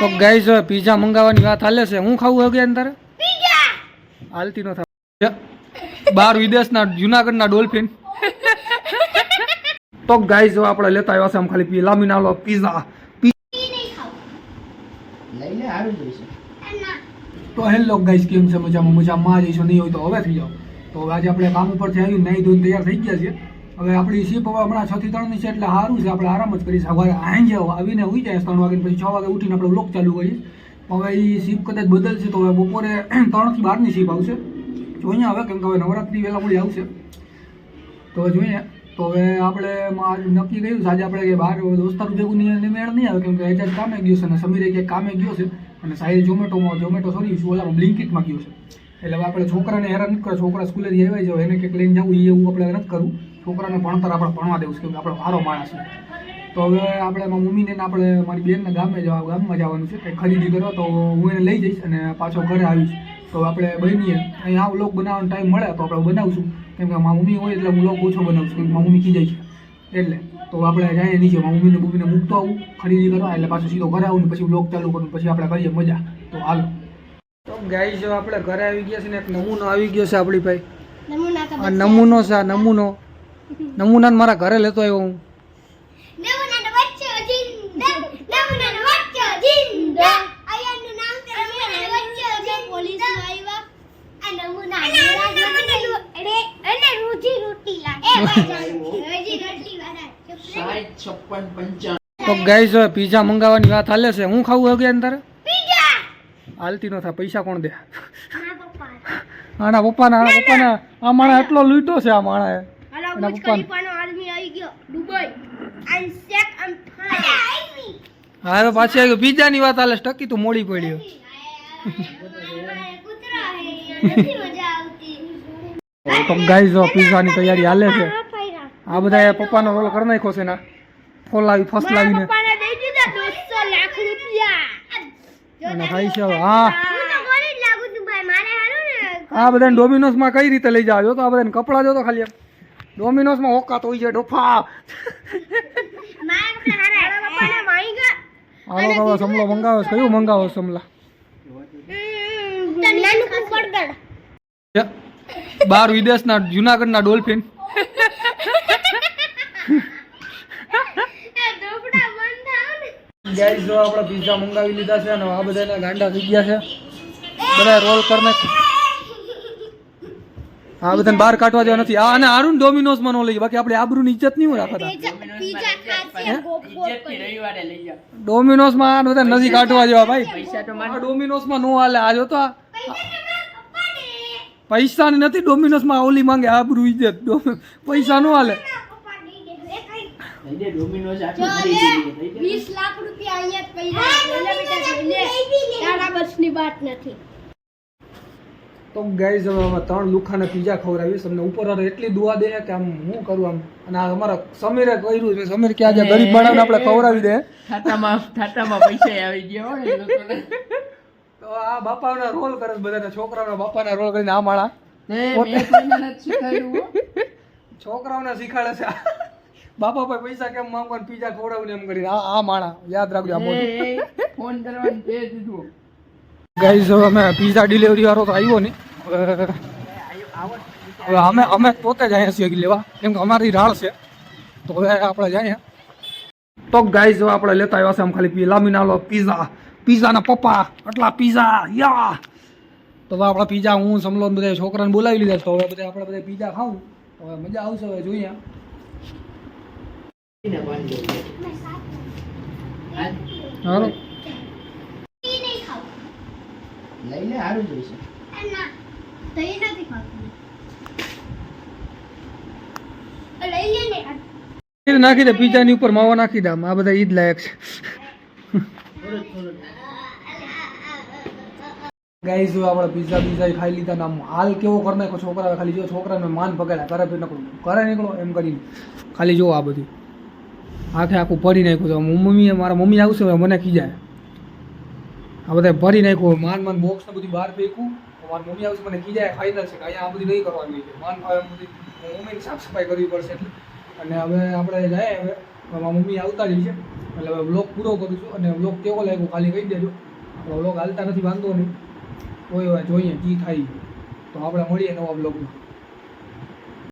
તો guys pizza મંગાવવાની વાત હાલે છે. હું ખાવું હવે તારે પીઝા હાલતી નો થાય. બાર વિદેશના જુનાગઢના ડોલ્ફિન. તો ગાઈસ આપણે લેતા આવ્યા છે આમ ખાલી લામીનાલો પીઝા. તો હેલો ગાઈસ, કેમ છે? મજામાં મજામાં જઈશું. નહીં હોય તો હવે થઈ જાઓ. તો હવે આજે આપણે કામ ઉપરથી આવી નહીં ધોઈને તૈયાર થઈ ગયા છીએ. હવે આપણી શિપ હવે હમણાં 6 થી 3 ની છે એટલે સારું છે, આપણે આરામ જ કરીશ. સવારે આવીને આવીને ઉઈ જાય 3 વાગે, પછી 6 વાગે ઉઠીને આપણે બ્લોક ચાલુ કરીશ. હવે એ શિપ કદાચ બદલશે તો હવે બપોરે 3 થી 12 ની શિપ આવશે. જોઈએ હવે, કેમ કે હવે નવરાત્રી વહેલા મળી આવશે તો જોઈએ. તો હવે આપણે નક્કી કર્યું છે આજે આપણે બહાર દોસ્તારું ભેગું મેળ નહીં આવે, કેમ કે એજાજ કામે ગયો છે અને સમીરે ક્યાંક કામે ગયો છે અને સાહેબ ઝોમેટો સોરી ઓલામાં બ્લિંકિટમાં ગયો છે. એટલે હવે આપણે છોકરાને હેરાન નથી કરવા. છોકરા સ્કૂલેથી આવ્યા જાય એને કંઈક લઈને જવું એવું આપણે નથી કરવું. છોકરાને ભણતર આપણે ભણવા દેવું છે, કેમ કે આપણે સારો માણસ છે. તો હવે આપણે મમ્મીને આપણે મારી બેનના ગામમાં જવાનું છે કંઈક ખરીદી કરવા. તો હું એને લઈ જઈશ અને પાછો ઘરે આવીશ. તો આપણે બનીએ અહીંયા આ વ્લોગ બનાવવાનો ટાઈમ મળે તો આપણે બનાવશું, કેમ કે મારી મમ્મી હોય એટલે હું વ્લોગ ઓછો બનાવશું, કેમ કે મારી મમ્મી ખીજાય છે એટલે. તો આપણે જાય નીચે મારી મમ્મીને મૂકતો આવું ખરીદી કરવા, એટલે પાછું સીધો ઘરે આવું ને પછી વ્લોગ ચાલુ કરું, પછી આપણે કરીએ મજા. તો હાલો. તો ગાઈસ આપણે ઘરે આવી ગયા છે ને એક નમૂનો આવી ગયો છે આપણી ભાઈ. આ નમૂનો છે, આ નમૂનાને મારા ઘરે લેતો આવ્યો હું. તો ગાઈસ પીઝા મંગાવવાની વાત હાલે છે. હું ખાવું હવે તારે પીઝા હાલતી નો થાય. પૈસા કોણ દે? આના પપ્પાના આ માણા એટલો લૂંટો છે. આ માણા એના પપ્પાનો હા તો પાછી આવી પીઝા ની વાત હાલે. ટકી તો મોડી પડ્યો. તો ગાઈસ પીઝા ની તૈયારી હાલે છે. આ બધા પપ્પાનો રોલ કરી નાખ્યો છે ને ફર્સ્ટ લાવીને અને ખાઈ છે. હા આ બધાને ડોમિનોઝમાં કઈ રીતે લઈ જાવ? તો આ બધાને કપડા જો તો ખાલી ડોમિનોઝમાં ઓકાત હોય છે ડોફા. હાલો હવે સમલો મંગાવો. કયું મંગાવો સમલા? બાર વિદેશના જુનાગઢના ડોલ્ફિન. ગાઈસ જો આપણે પીઝા મંગાવી લીધા છે અને આ બધાના ગાંડા થઈ ગયા છે. બધા રોલ કરી નાખ. આ બધાને બહાર કાઢવા જેવા નથી. આ અને આરુન ડોમિનોઝમાં નો લઈ, બાકી આપણે આબરૂની ઇજ્જત નહીં રાખતા. ડોમિનોઝમાં આ બધા નથી કાઢવા જેવા ભાઈ. ડોમિનોઝમાં નો હાલે. આ જો તો પૈસાની નથી ડોમિનોઝમાં ઓલી માંગે આબરૂ ઇજ્જત. પૈસા નો હાલે. તો ગાઈસ હવે 3 લુખાને પીઝા ખવડાવીશ તમને. ઉપર એટલી દુઆ દે કે આમ હું કરું આમ. અને આ અમારા સમીરે કર્યું છે. સમીર કે આજે ગરીબ માણસને આપણે ખવડાવી દે. ખાતામાં પૈસા આવી ગયા હોય લોકોને. તો આ બાપાના રોલ કરે બધાના છોકરાઓના બાપાના રોલ કરીને આ માળા છોકરાઓને શીખાડે છે. બાપા ભાઈ પૈસા કેમ માંગવા પીઝા ખવડાવું એમ કરીને આ માણા યાદ રાખજો. આ મોટું ફોન કરવાનું તે દીધું. ગાઈસ હવે અમે પીઝા ડિલિવરી વાળો તો આવ્યો નહીં. હવે અમે પોતે જ અહીંયા છીએ લેવા, કેમ કે અમારી રાળ છે. તો હવે આપણે જઈએ. તો ગાઈસ હવે આપણે લેતા આવ્યા છે આમ ખાલી લામીનાલો પીઝાના પપ્પા આટલા પીઝા યા. તો હવે આપણા પીઝા હું સમલો બધા છોકરાને બોલાવી લીધા. તો હવે બધા આપણે બધા પીઝા ખાવું. હવે મજા આવશે. હવે જોઈએ. હાલો લઈને સારું જોઈશે. નાખી દે પીઝા ની ઉપર માવો નાખી દે. આ બધા ઈદ લાયક છે. ગાઈસ આપણે પીઝા ખાઈ લીધા ને આમ હાલ કેવો કરી નાખો છોકરા. ખાલી જો છોકરાને માન પકડ્યા ઘરે નીકળો એમ કરીને ખાલી જો આ બધું આખું ભરી નાખ્યું. મારા મમ્મી આવશે મને ખીજાય. આ બધા ભરી નાખ્યું માન બોક્સ ને બધું બહાર ફેંકું. મારી મમ્મી આવશે મને ખીજાય. ફાઇનલ છે કે અહીંયા આ બધી નહીં કરવાની છે. માન ભાવે બધી મમ્મીની સાફ સફાઈ કરવી પડશે એટલે. અને હવે આપણે જાય. હવે મારી મમ્મી આવતા જ છે. એટલે હવે વ્લોગ પૂરો કરું છું અને વ્લોગ કેવો લાગ્યો ખાલી કહી દેજો. વ્લોગ હાલતા નથી વાંધો નહીં, કોઈ હવે જોઈએ જી થાય તો આપણે મળીએ નવા વ્લોગમાં.